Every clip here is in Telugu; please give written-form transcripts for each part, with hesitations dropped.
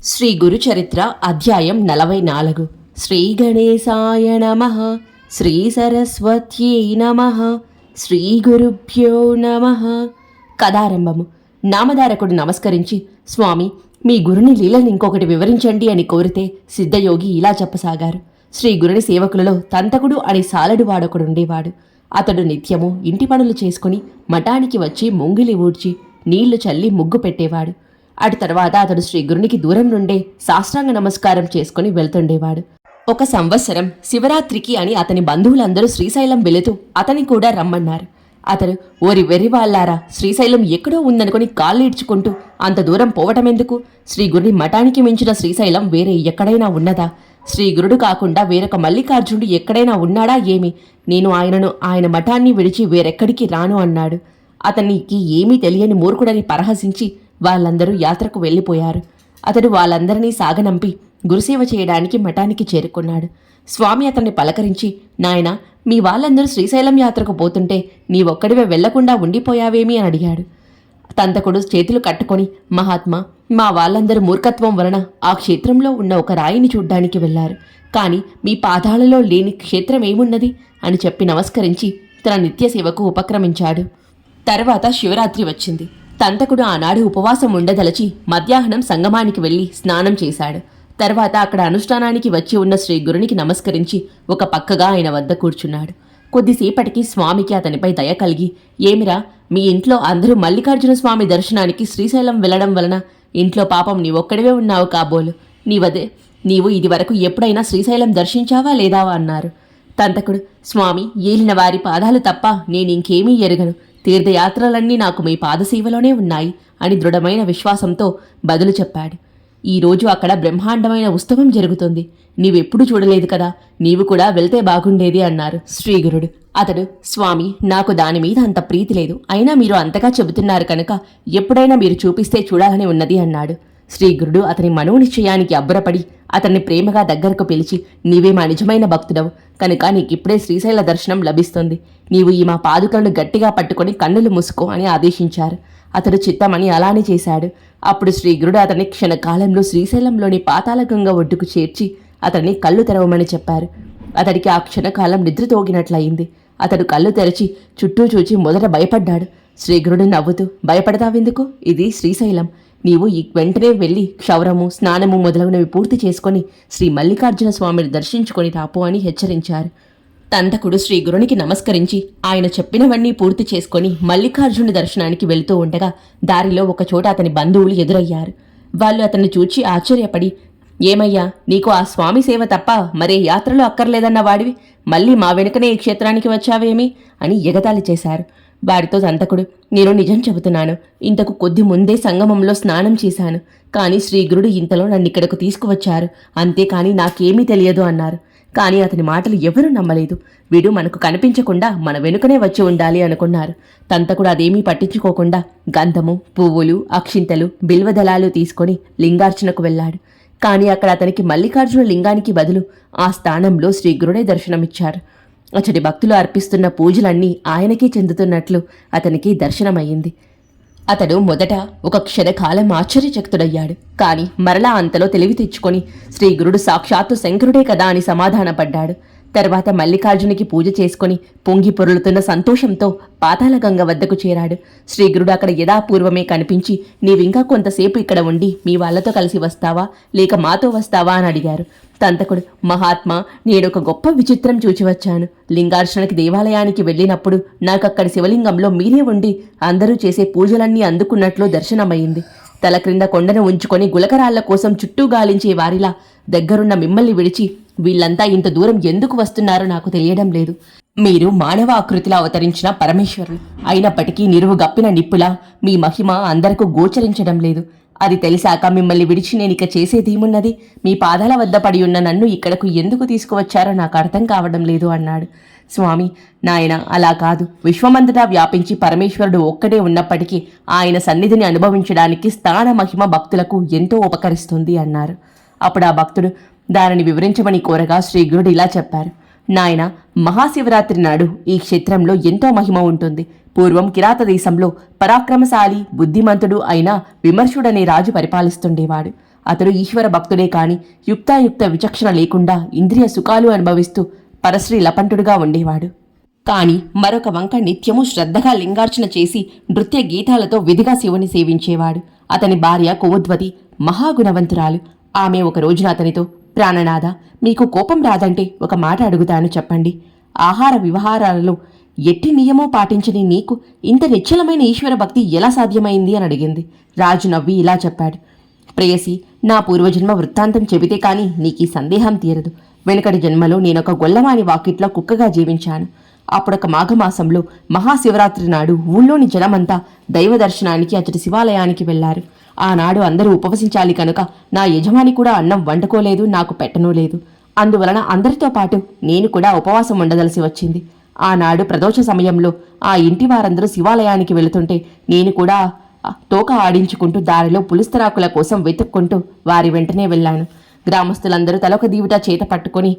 శ్రీ గురుచరిత్ర అధ్యాయం 44. శ్రీ గణేశాయ నమః. శ్రీ సరస్వత్యై నమః. శ్రీ గురుభ్యో నమః. కథారంభము. నామధారకుడు నమస్కరించి, స్వామి, మీ గురుని లీలను ఇంకొకటి వివరించండి అని కోరితే సిద్ధయోగి ఇలా చెప్పసాగారు. శ్రీ గురుని సేవకులలో తంతకుడు అనే సాలడు వాడొకడుండేవాడు. అతడు నిత్యము ఇంటి పనులు చేసుకుని మఠానికి వచ్చి ముంగిలి ఊడ్చి నీళ్లు చల్లి ముగ్గు పెట్టేవాడు. అటు తర్వాత అతడు శ్రీ గురునికి దూరం నుండే సాష్టాంగ నమస్కారం చేసుకుని వెళ్తుండేవాడు. ఒక సంవత్సరం శివరాత్రికి అని అతని బంధువులందరూ శ్రీశైలం వెళుతూ అతని కూడా రమ్మన్నారు. అతడు, ఓరి వెర్రివాళ్లారా, శ్రీశైలం ఎక్కడో ఉందనుకుని కాళ్ళీడ్చుకుంటూ అంత దూరం పోవటమెందుకు? శ్రీ గురుని మఠానికి మించిన శ్రీశైలం వేరే ఎక్కడైనా ఉన్నదా? శ్రీ గురుడు కాకుండా వేరొక మల్లికార్జునుడు ఎక్కడైనా ఉన్నాడా ఏమి? నేను ఆయన మఠాన్ని విడిచి వేరెక్కడికి రాను అన్నాడు. అతనికి ఏమీ తెలియని మూర్ఖుడని పరహసించి వాళ్ళందరూ యాత్రకు వెళ్ళిపోయారు. అతడు వాళ్ళందరినీ సాగనంపి గురుసేవ చేయడానికి మఠానికి చేరుకున్నాడు. స్వామి అతన్ని పలకరించి, నాయనా, మీ వాళ్ళందరూ శ్రీశైలం యాత్రకు పోతుంటే నీవొక్కడివే వెళ్లకుండా ఉండిపోయావేమి అని అడిగాడు. తంతకుడు చేతులు కట్టుకొని, మహాత్మా, మా వాళ్ళందరూ మూర్ఖత్వం వలన ఆ క్షేత్రంలో ఉన్న ఒక రాయిని చూడ్డానికి వెళ్లారు. కాని మీ పాదాలలో లేని క్షేత్రం ఏమున్నది అని చెప్పి నమస్కరించి తన నిత్యసేవకు ఉపక్రమించాడు. తర్వాత శివరాత్రి వచ్చింది. తంతకుడు ఆనాడు ఉపవాసం ఉండదలచి మధ్యాహ్నం సంగమానికి వెళ్లి స్నానం చేశాడు. తర్వాత అక్కడ అనుష్ఠానానికి వచ్చి ఉన్న శ్రీ గురునికి నమస్కరించి ఒక పక్కగా ఆయన వద్ద కూర్చున్నాడు. కొద్దిసేపటికి స్వామికి అతనిపై దయ కలిగి, ఏమిరా, మీ ఇంట్లో అందరూ మల్లికార్జున స్వామి దర్శనానికి శ్రీశైలం వెళ్లడం వలన ఇంట్లో పాపం నీవొక్కడివే ఉన్నావు కాబోలు. నీవు ఇదివరకు ఎప్పుడైనా శ్రీశైలం దర్శించావా లేదా అన్నారు. తంతకుడు, స్వామి, ఏలిన వారి పాదాలు తప్ప నేనింకేమీ ఎరుగను. తీర్థయాత్రలన్నీ నాకు మీ పాదసేవలోనే ఉన్నాయి అని దృఢమైన విశ్వాసంతో బదులు చెప్పాడు. ఈరోజు అక్కడ బ్రహ్మాండమైన ఉత్సవం జరుగుతుంది. నీవెప్పుడు చూడలేదు కదా, నీవు కూడా వెళ్తే బాగుండేది అన్నారు శ్రీగురుడు. అతడు, స్వామి, నాకు దానిమీద అంత ప్రీతి లేదు. అయినా మీరు అంతగా చెబుతున్నారు కనుక ఎప్పుడైనా మీరు చూపిస్తే చూడాలని ఉన్నది అన్నాడు. శ్రీగురుడు అతని మనోనిశ్చయానికి అబ్బురపడి అతన్ని ప్రేమగా దగ్గరకు పిలిచి, నీవే మా నిజమైన భక్తుడవు కనుక నీకిప్పుడే శ్రీశైల దర్శనం లభిస్తుంది. నీవు ఈ మా పాదుకలను గట్టిగా పట్టుకొని కన్నులు మూసుకో అని ఆదేశించారు. అతడు చిత్తమని అలానే చేశాడు. అప్పుడు శ్రీగురుడు అతన్ని క్షణకాలంలో శ్రీశైలంలోని పాతాళగంగ ఒడ్డుకు చేర్చి అతన్ని కళ్ళు తెరవమని చెప్పారు. అతడికి ఆ క్షణకాలం నిద్రతోగినట్లయింది. అతడు కళ్ళు తెరచి చుట్టూ చూచి మొదట భయపడ్డాడు. శ్రీగురుడు నవ్వుతూ, భయపడతావెందుకు? ఇది శ్రీశైలం. నీవు వెంటనే వెళ్ళి క్షౌరము, స్నానము మొదలగునవి పూర్తి చేసుకుని శ్రీ మల్లికార్జున స్వామిని దర్శించుకొని రాపో అని హెచ్చరించారు. తంతకుడు శ్రీ గురునికి నమస్కరించి ఆయన చెప్పినవన్నీ పూర్తి చేసుకుని మల్లికార్జునుడి దర్శనానికి వెళుతూ ఉండగా దారిలో ఒకచోట అతని బంధువులు ఎదురయ్యారు. వాళ్ళు అతన్ని చూచి ఆశ్చర్యపడి, ఏమయ్యా, నీకు ఆ స్వామి సేవ తప్ప మరే యాత్రలో అక్కర్లేదన్న వాడివి మళ్ళీ మా వెనుకనే ఈ క్షేత్రానికి వచ్చావేమి అని ఎగతాళి చేశారు. వారితో తంతకుడు, నేను నిజం చెబుతున్నాను. ఇంతకు కొద్ది ముందే సంగమంలో స్నానం చేశాను. కానీ శ్రీగురుడు ఇంతలో నన్నిక్కడకు తీసుకువచ్చారు. అంతేకాని నాకేమీ తెలియదు అన్నారు. కానీ అతని మాటలు ఎవరూ నమ్మలేదు. వీడు మనకు కనిపించకుండా మన వెనుకనే వచ్చి ఉండాలి అనుకున్నారు. తంతకుడు అదేమీ పట్టించుకోకుండా గంధము, పువ్వులు, అక్షింతలు, బిల్వదళాలు తీసుకొని లింగార్చనకు వెళ్ళాడు. కానీ అక్కడ అతనికి మల్లికార్జున లింగానికి బదులు ఆ స్థానంలో శ్రీగురుడే దర్శనమిచ్చారు. అతడి భక్తులు అర్పిస్తున్న పూజలన్నీ ఆయనకే చెందుతున్నట్లు అతనికి దర్శనమయ్యింది. అతడు మొదట ఒక క్షణకాలం ఆశ్చర్యచకితుడయ్యాడు. కాని మరలా అంతలో తెలివి తెచ్చుకొని శ్రీగురుడు సాక్షాత్తు శంకరుడే కదా అని సమాధానపడ్డాడు. తర్వాత మల్లికార్జునికి పూజ చేసుకుని పొంగి పొరులుతున్న సంతోషంతో పాతాళగంగ వద్దకు చేరాడు. శ్రీగురుడు అక్కడ యథాపూర్వమే కనిపించి, నీవింకా కొంతసేపు ఇక్కడ ఉండి మీ వాళ్లతో కలిసి వస్తావా లేక మాతో వస్తావా అని అడిగారు. తంతకుడు, మహాత్మా, నేనొక గొప్ప విచిత్రం చూచి వచ్చాను. లింగార్చనకి దేవాలయానికి వెళ్ళినప్పుడు నాకక్కడి శివలింగంలో మీరే ఉండి అందరూ చేసే పూజలన్నీ అందుకున్నట్లు దర్శనమయ్యింది. తల క్రింద కొండను ఉంచుకొని గులకరాళ్ల కోసం చుట్టూ గాలించే వారిలా దగ్గరున్న మిమ్మల్ని విడిచి వీళ్లంతా ఇంత దూరం ఎందుకు వస్తున్నారో నాకు తెలియడం లేదు. మీరు మానవ ఆకృతిలో అవతరించిన పరమేశ్వరులు అయినప్పటికీ నిరువు గప్పిన నిప్పులా మీ మహిమ అందరకు గోచరించడం లేదు. అది తెలిసాక మిమ్మల్ని విడిచి నేనిక చేసేదేమున్నది? మీ పాదాల వద్ద పడి ఉన్న నన్ను ఇక్కడకు ఎందుకు తీసుకువచ్చారో నాకు అర్థం కావడం లేదు అన్నాడు. స్వామి, నాయన, అలా కాదు. విశ్వమంతటా వ్యాపించి పరమేశ్వరుడు ఒక్కడే ఉన్నప్పటికీ ఆయన సన్నిధిని అనుభవించడానికి స్థాన మహిమ భక్తులకు ఎంతో ఉపకరిస్తుంది అన్నారు. అప్పుడు ఆ భక్తుడు దానిని వివరించమని కోరగా శ్రీగురుడు ఇలా చెప్పారు. నాయన, మహాశివరాత్రి నాడు ఈ క్షేత్రంలో ఎంతో మహిమ ఉంటుంది. పూర్వం కిరాత దేశంలో పరాక్రమశాలి, బుద్ధిమంతుడు అయిన విమర్శుడనే రాజు పరిపాలిస్తుండేవాడు. అతడు ఈశ్వర భక్తుడే కాని యుక్తాయుక్త విచక్షణ లేకుండా ఇంద్రియ సుఖాలు అనుభవిస్తూ పరశ్రీ లపంటుడుగా ఉండేవాడు. కాని మరొక వంక నిత్యము శ్రద్ధగా లింగార్చన చేసి నృత్య గీతాలతో విధిగా శివుని సేవించేవాడు. అతని భార్య కుముద్వతి మహాగుణవంతురాలు. ఆమె ఒక రోజున అతనితో, ప్రాణనాథ, మీకు కోపం రాదంటే ఒక మాట అడుగుతాను, చెప్పండి. ఆహార వివహారాలలో ఎట్టి నియమో పాటించని నీకు ఇంత నిశ్చలమైన ఈశ్వర భక్తి ఎలా సాధ్యమైంది అని అడిగింది. రాజు నవ్వి ఇలా చెప్పాడు, ప్రేయసి, నా పూర్వజన్మ వృత్తాంతం చెబితే కాని నీకీ సందేహం తీరదు. వెనుకటి జన్మలో నేనొక గొల్లవాని వాకిట్లో కుక్కగా జీవించాను. అప్పుడొక మాఘమాసంలో మహాశివరాత్రి నాడు ఊళ్ళోని జనమంతా దైవ దర్శనానికి అచ్చటి శివాలయానికి వెళ్లారు. ఆనాడు అందరూ ఉపవసించాలి కనుక నా యజమాని కూడా అన్నం వండుకోలేదు, నాకు పెట్టనూ లేదు. అందువలన అందరితో పాటు నేను కూడా ఉపవాసం ఉండదలసి వచ్చింది. ఆనాడు ప్రదోష సమయంలో ఆ ఇంటి వారందరూ శివాలయానికి వెళుతుంటే నేను కూడా తోక ఆడించుకుంటూ దారిలో పులిస్తరాకుల కోసం వెతుక్కుంటూ వారి వెంటనే వెళ్ళాను. గ్రామస్తులందరూ తలొక దీవిట చేత పట్టుకొని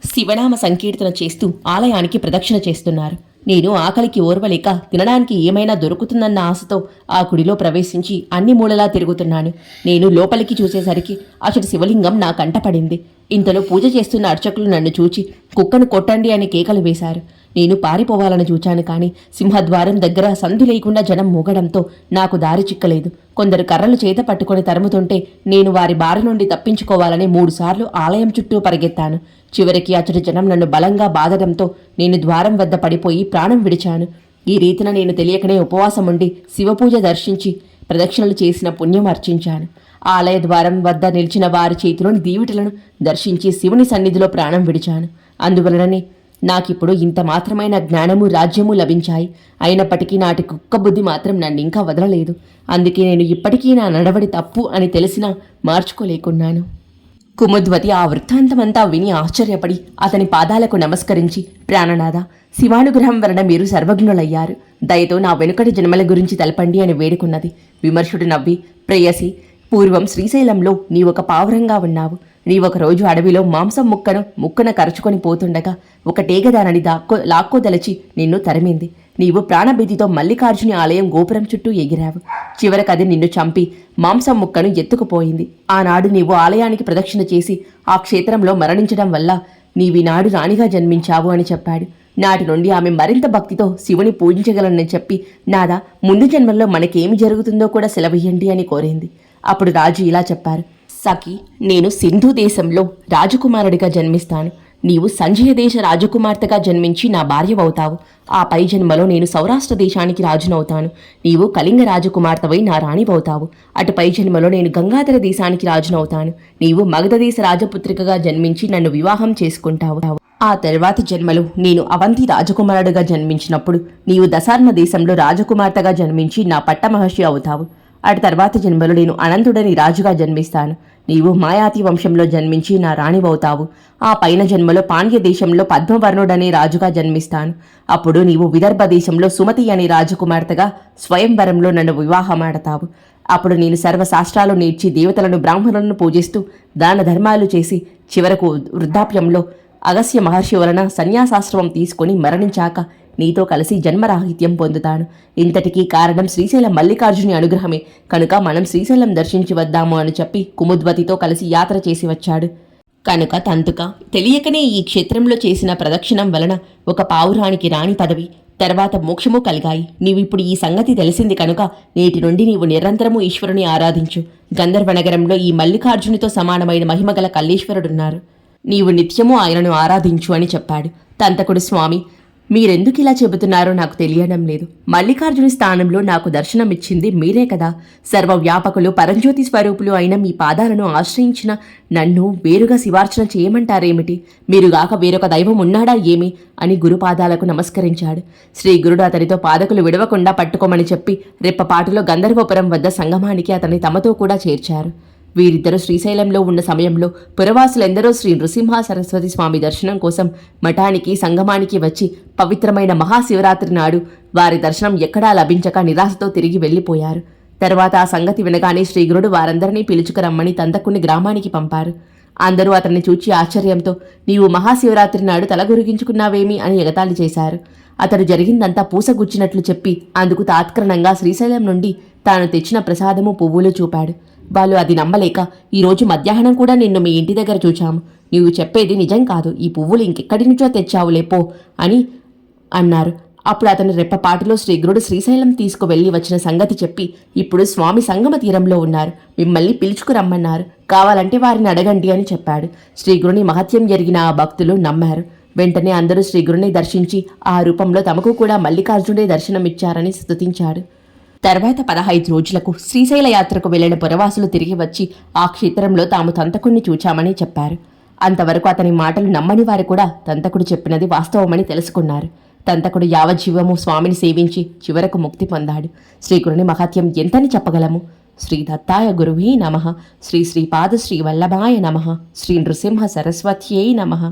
శివనామ సంకీర్తన చేస్తూ ఆలయానికి ప్రదక్షిణ చేస్తున్నారు. నేను ఆకలికి ఓర్వలేక తినడానికి ఏమైనా దొరుకుతుందన్న ఆశతో ఆ గుడిలో ప్రవేశించి అన్ని మూలలా తిరుగుతున్నాను. నేను లోపలికి చూసేసరికి అతడి శివలింగం నా కంటపడింది. ఇంతలో పూజ చేస్తున్న అర్చకులు నన్ను చూచి కుక్కను కొట్టండి అని కేకలు వేశారు. నేను పారిపోవాలని చూచాను, కానీ సింహద్వారం దగ్గర సందు లేకుండా జనం మూగడంతో నాకు దారి చిక్కలేదు. కొందరు కర్రలు చేత పట్టుకొని తరుముతుంటే నేను వారి బారి నుండి తప్పించుకోవాలని 3 సార్లు ఆలయం చుట్టూ పరిగెత్తాను. చివరికి అతడి జనం నన్ను బలంగా బాధడంతో నేను ద్వారం వద్ద పడిపోయి ప్రాణం విడిచాను. ఈ రీతిన నేను తెలియకనే ఉపవాసం ఉండి శివపూజ దర్శించి ప్రదక్షిణలు చేసిన పుణ్యం అర్చించాను. ఆలయ ద్వారం వద్ద నిలిచిన వారి చేతిలోని దీవిటలను దర్శించి శివుని సన్నిధిలో ప్రాణం విడిచాను. అందువలననే నాకిప్పుడు ఇంత మాత్రమైన జ్ఞానము రాజ్యము లభించాయి. అయినప్పటికీ నాటి కుక్క బుద్ధి మాత్రం నన్ను ఇంకా వదలలేదు. అందుకే నేను ఇప్పటికీ నా నడవడి తప్పు అని తెలిసినా మార్చుకోలేకున్నాను. కుముద్వతి ఆ వృత్తాంతమంతా విని ఆశ్చర్యపడి అతని పాదాలకు నమస్కరించి, ప్రాణనాథ, శివానుగ్రహం వలన మీరు సర్వజ్ఞులయ్యారు. దయతో నా వెనుకటి జన్మల గురించి తెలపండి అని వేడుకున్నది. విమర్శుడు నవ్వి, ప్రేయసి, పూర్వం శ్రీశైలంలో నీవొక పావురంగా ఉన్నావు. నీవొక రోజు అడవిలో మాంసం ముక్కన కరుచుకొని పోతుండగా ఒక టేగదానని లాక్కోదలచి నిన్ను తరిమింది. నీవు ప్రాణభీతితో మల్లికార్జుని ఆలయం గోపురం చుట్టూ ఎగిరావు. చివరకది నిన్ను చంపి మాంసం ముక్కను ఎత్తుకుపోయింది. ఆనాడు నీవు ఆలయానికి ప్రదక్షిణ చేసి ఆ క్షేత్రంలో మరణించడం వల్ల నీవినాడు రాణిగా జన్మించావు అని చెప్పాడు. నాటి నుండి ఆమె మరింత భక్తితో శివుని పూజించగలనని చెప్పి, నాదా, ముందు జన్మల్లో మనకేమి జరుగుతుందో కూడా సెలవియ్యండి అని కోరింది. అప్పుడు రాజు ఇలా చెప్పారు, సఖి, నేను సింధు దేశంలో రాజకుమారుడిగా జన్మిస్తాను. నీవు సంజయ దేశ రాజకుమార్తెగా జన్మించి నా భార్యవవుతావు. ఆ పై జన్మలో నేను సౌరాష్ట్ర దేశానికి రాజునవుతాను. నీవు కళింగ రాజకుమార్తెవై నా రాణివవుతావు. అటు పై జన్మలో నేను గంగాధర దేశానికి రాజునవుతాను. నీవు మగధ దేశ రాజపుత్రికగా జన్మించి నన్ను వివాహం చేసుకుంటావు. ఆ తర్వాతి జన్మలో నేను అవంతి రాజకుమారుడిగా జన్మించినప్పుడు నీవు దశార్ణ దేశంలో రాజకుమార్తెగా జన్మించి నా పట్టమహర్షి అవుతావు. అటు తర్వాత జన్మలో నేను అనంతుడని రాజుగా జన్మిస్తాను. నీవు మాయాతి వంశంలో జన్మించి నా రాణివవుతావు. ఆ పైన జన్మలో పాండ్య దేశంలో పద్మవర్ణుడనే రాజుగా జన్మిస్తాను. అప్పుడు నీవు విదర్భ దేశంలో సుమతి అనే రాజకుమార్తెగా స్వయంవరంలో నన్ను వివాహమాడతావు. అప్పుడు నేను సర్వశాస్త్రాలు నేర్చి దేవతలను బ్రాహ్మణులను పూజిస్తూ దాన ధర్మాలు చేసి చివరకు వృద్ధాప్యంలో అగస్య మహర్షి వలన సన్యాసాశ్రమం తీసుకుని మరణించాక నీతో కలిసి జన్మరాహిత్యం పొందుతాను. ఇంతటికీ కారణం శ్రీశైలం మల్లికార్జుని అనుగ్రహమే కనుక మనం శ్రీశైలం దర్శించి వద్దాము అని చెప్పి కుముద్వతితో కలిసి యాత్ర చేసి వచ్చాడు. కనుక తంతుక తెలియకనే ఈ క్షేత్రంలో చేసిన ప్రదక్షిణం వలన ఒక పావురానికి రాణి పదవి, తర్వాత మోక్షము కలిగాయి. నీవిప్పుడు ఈ సంగతి తెలిసింది కనుక నేటి నుండి నీవు నిరంతరము ఈశ్వరుని ఆరాధించు. గంధర్వనగరంలో ఈ మల్లికార్జునితో సమానమైన మహిమగల కల్లేశ్వరుడున్నారు. నీవు నిత్యము ఆయనను ఆరాధించు అని చెప్పాడు. తంతకుడు, స్వామి, మీరెందుకు ఇలా చెబుతున్నారో నాకు తెలియడం లేదు. మల్లికార్జుని స్థానంలో నాకు దర్శనమిచ్చింది మీరే కదా. సర్వవ్యాపకులు పరంజ్యోతి స్వరూపులు అయిన మీ పాదాలను ఆశ్రయించిన నన్ను వేరుగా శివార్చన చేయమంటారేమిటి? మీరుగాక వేరొక దైవం ఉన్నాడా ఏమి అని గురుపాదాలకు నమస్కరించాడు. శ్రీ గురుడు అతనితో పాదకులు విడవకుండా పట్టుకోమని చెప్పి రెప్పపాటులో గంధర్వపురం వద్ద సంగమానికి అతన్ని తమతో కూడా చేర్చారు. వీరిద్దరూ శ్రీశైలంలో ఉన్న సమయంలో పురవాసులెందరో శ్రీ నృసింహ సరస్వతి స్వామి దర్శనం కోసం మఠానికి సంగమానికి వచ్చి పవిత్రమైన మహాశివరాత్రి నాడు వారి దర్శనం ఎక్కడా లభించక నిరాశతో తిరిగి వెళ్లిపోయారు. తర్వాత ఆ సంగతి వినగానే శ్రీగురుడు వారందరినీ పిలుచుకురమ్మని తంతకుని గ్రామానికి పంపారు. అందరూ అతన్ని చూచి ఆశ్చర్యంతో, నీవు మహాశివరాత్రి నాడు తలగురిగించుకున్నావేమి అని ఎగతాళి చేశారు. అతడు జరిగిందంతా పూసగుచ్చినట్లు చెప్పి అందుకు తాత్కారణంగా శ్రీశైలం నుండి తాను తెచ్చిన ప్రసాదము పువ్వులు చూపాడు. వాళ్ళు అది నమ్మలేక, ఈరోజు మధ్యాహ్నం కూడా నిన్ను మీ ఇంటి దగ్గర చూచాము. నీవు చెప్పేది నిజం కాదు. ఈ పువ్వులు ఇంకెక్కడి నుంచో తెచ్చావులేపో అని అన్నారు. అప్పుడు అతను రెప్పపాటులో శ్రీగురుడు శ్రీశైలం తీసుకువెళ్లి వచ్చిన సంగతి చెప్పి, ఇప్పుడు స్వామి సంగమ తీరంలో ఉన్నారు, మిమ్మల్ని పిలుచుకురమ్మన్నారు, కావాలంటే వారిని అడగండి అని చెప్పాడు. శ్రీగురుని మహత్యం జరిగిన ఆ భక్తులు నమ్మారు. వెంటనే అందరూ శ్రీగురుని దర్శించి ఆ రూపంలో తమకు కూడా మల్లికార్జునుడే దర్శనమిచ్చారని స్తుతించాడు. తర్వాత 15 రోజులకు శ్రీశైల యాత్రకు వెళ్లిన పురవాసులు తిరిగి వచ్చి ఆ క్షేత్రంలో తాము తంతకుణ్ణి చూచామని చెప్పారు. అంతవరకు అతని మాటలు నమ్మని వారు కూడా తంతకుడు చెప్పినది వాస్తవమని తెలుసుకున్నారు. తంతకుడు యావజ్జీవము స్వామిని సేవించి చివరకు ముక్తి పొందాడు. శ్రీగురుని మహత్యం ఎంతని చెప్పగలము? శ్రీ దత్తాయ గురువే నమః. శ్రీ శ్రీపాద శ్రీ వల్లభాయ నమః. శ్రీ నృసింహ సరస్వత్యై నమః.